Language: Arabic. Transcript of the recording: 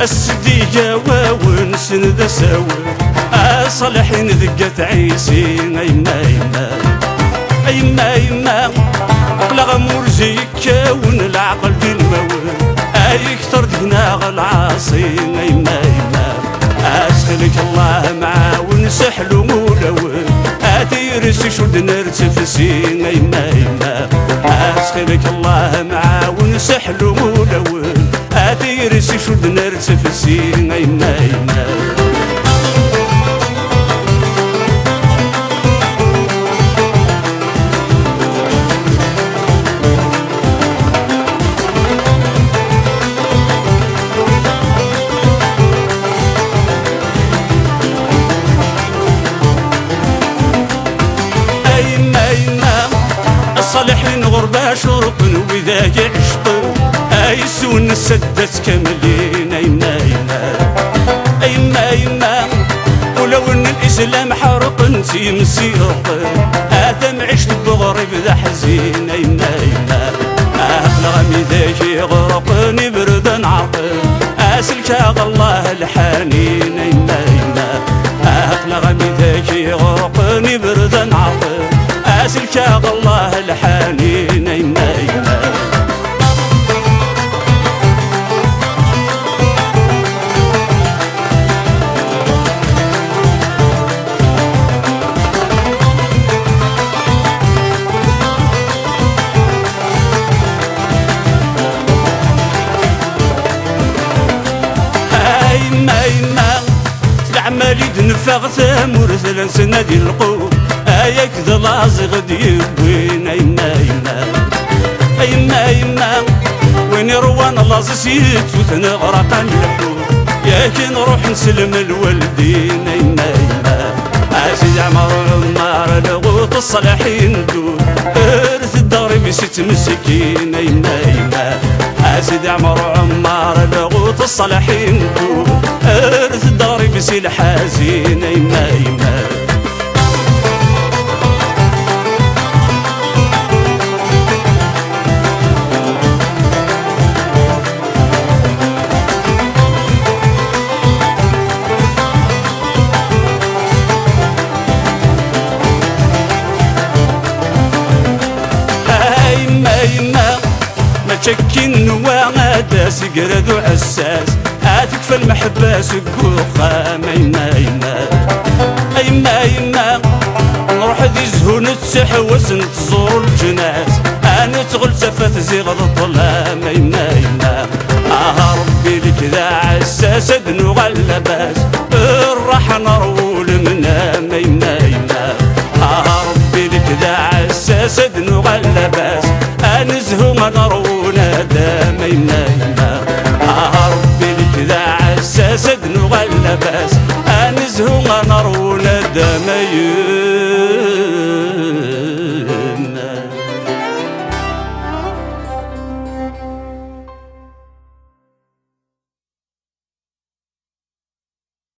السدي جاوا ونسند سوا صالحين ذقت عيسين أيما يما أيما يما لا غمور زيك ونالعقل دي الموت يكثر دقنا العاصين أيما يما أسخلك الله معاه ونسحلو مولو أديرسي شود نرتفسين أيما يما أسخلك الله معاه ونسحلو مولو أديرسي شود نرتفسين أيما يما صالحين غربة شرط وإذا عشق يسون السدس كاملين أيما يما أيما يما ولو إن الإسلام حرق نسي مسيرق آدم عشت بغرب ذا حزين أيما يما أخلغ ذاك يغرقني برد عرق أسلك الله الحنين أيما يما أخلغ ذاك يغرقني برد عرق أسلك الله الحنين أيما يما أيما يما العمالي دنفاغ ثامور ثلاث نادي القوم أيك ذا لازغ ديوين أيما يما أيما يما وين روان لاز سيت وتنغرق اللحوم ياك نروح نسلم الوالدين أيما يما أسيد عمر عمار لغوط الصالحين دول إرث الدار بست مسكين أيما يما أسيد عمر عمار لغوط الصالحين دول إرث الدار بس الحزين أيما يما شكين وعادا سقرد وعساس أتكفى المحبة سقوخا أيما يما أيما يما نروح ذي زهون تحوس نتزور الجناس أنا تغل سفات زيغ الظلام أيما يما ربي لك ذا عساس أدنو غلباس الراحة نرول منام أيما يما ربي لك ذا عساس أدنو غلباس أنزهو ما نرونا دام أيما يما ربي لك ذا عساس أدنو غلباس أنزهو ما نرونا دام